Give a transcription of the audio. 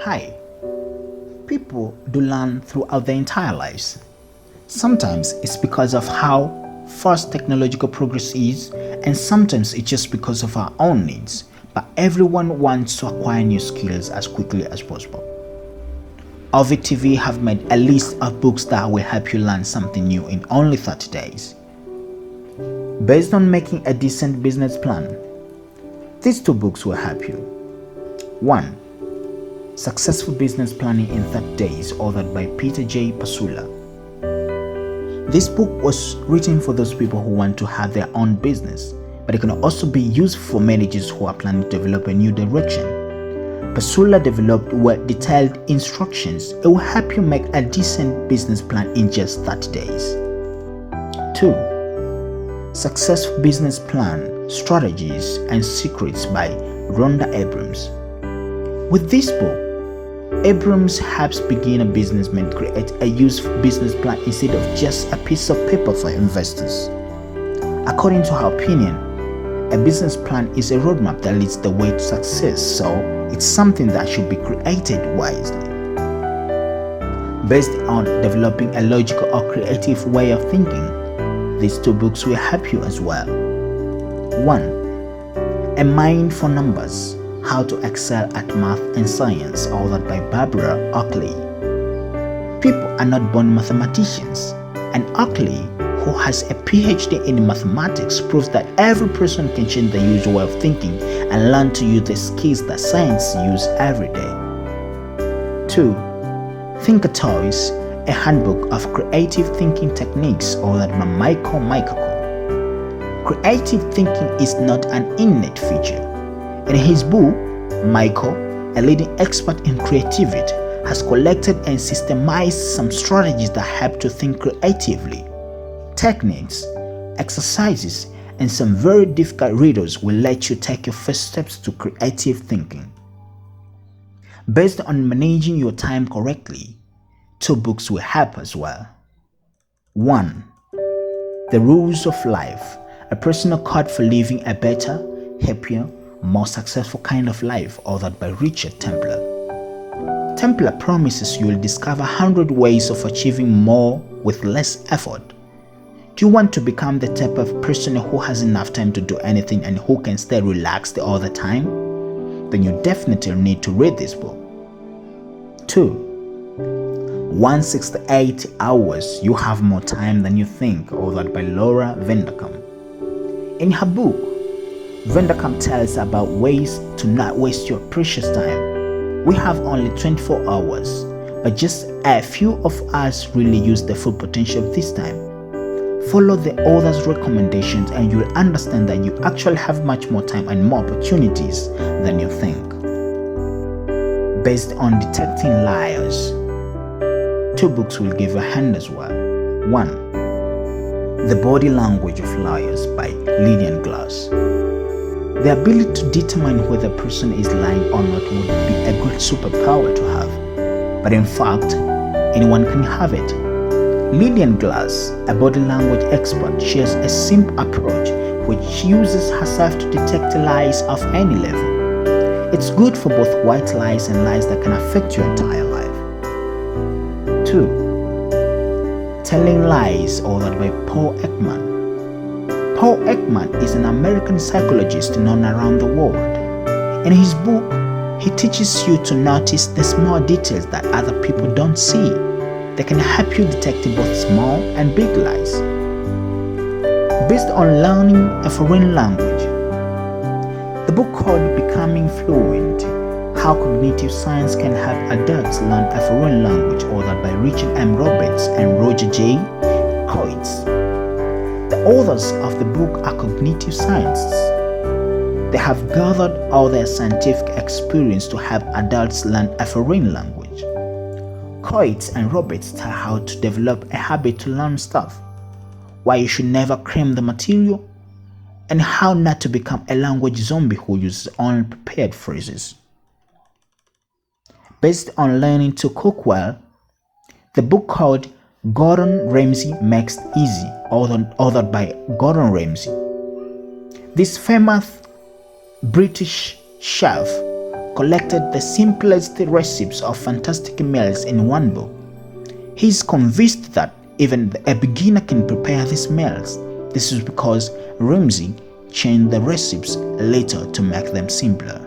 Hi. People do learn throughout their entire lives. Sometimes it's because of how fast technological progress is, and sometimes it's just because of our own needs. But everyone wants to acquire new skills as quickly as possible. OVIT TV have made a list of books that will help you learn something new in only 30 days. Based on making a decent business plan, these two books will help you. 1. Successful Business Planning in 30 Days, authored by Patsula. This book was written for those people who want to have their own business, but it can also be used for managers who are planning to develop a new direction. Patsula developed well-detailed instructions. It will help you make a decent business plan in just 30 days. 2. Successful Business Plan, Strategies and Secrets by Rhonda Abrams. With this book, Abrams helps beginner businessmen create a useful business plan instead of just a piece of paper for investors. According to her opinion, a business plan is a roadmap that leads the way to success, so it's something that should be created wisely. Based on developing a logical or creative way of thinking, these two books will help you as well. 1. A Mind for Numbers: How to Excel at Math and Science, authored by Barbara Oakley. People are not born mathematicians, and Oakley, who has a PhD in mathematics, proves that every person can change the usual way of thinking and learn to use the skills that science uses every day. 2. Thinker Toys: A Handbook of Creative Thinking Techniques, authored by Michael. Creative thinking is not an innate feature. In his book, Michael, a leading expert in creativity, has collected and systemized some strategies that help to think creatively. Techniques, exercises, and some very difficult riddles will let you take your first steps to creative thinking. Based on managing your time correctly, two books will help as well. 1. The Rules of Life: A Personal Code for Living a Better, Happier, More Successful Kind of Life, authored by Richard Templar. Templar promises you will discover 100 ways of achieving more with less effort. Do you want to become the type of person who has enough time to do anything and who can stay relaxed all the time? Then you definitely need to read this book. 2. 168 Hours You Have More Time Than You Think, authored by Laura Vanderkam. In her book, Vanderkam tells about ways to not waste your precious time. We have only 24 hours, but just a few of us really use the full potential of this time. Follow the author's recommendations and you'll understand that you actually have much more time and more opportunities than you think. Based on detecting liars, two books will give you a hand as well. 1. The Body Language of Liars by Lillian Glass. The ability to determine whether a person is lying or not would be a great superpower to have, but in fact, anyone can have it. Lillian Glass, a body language expert, shares a simple approach which uses herself to detect lies of any level. It's good for both white lies and lies that can affect your entire life. 2. Telling Lies, authored by Paul Ekman. Paul Ekman is an American psychologist known around the world. In his book, he teaches you to notice the small details that other people don't see. They can help you detect both small and big lies. Based on learning a foreign language, the book called Becoming Fluent: How Cognitive Science Can Help Adults Learn a Foreign Language, authored by Richard M. Roberts and Roger J. Coates. The authors of the book are cognitive scientists. They have gathered all their scientific experience to help adults learn a foreign language. Coates and Roberts tell how to develop a habit to learn stuff, why you should never cram the material, and how not to become a language zombie who uses only prepared phrases. Based on learning to cook well, the book called Gordon Ramsay Makes It Easy, authored by Gordon Ramsay. This famous British chef, collected the simplest recipes of fantastic meals in one book. He is convinced that even a beginner can prepare these meals. This is because Ramsay changed the recipes later to make them simpler.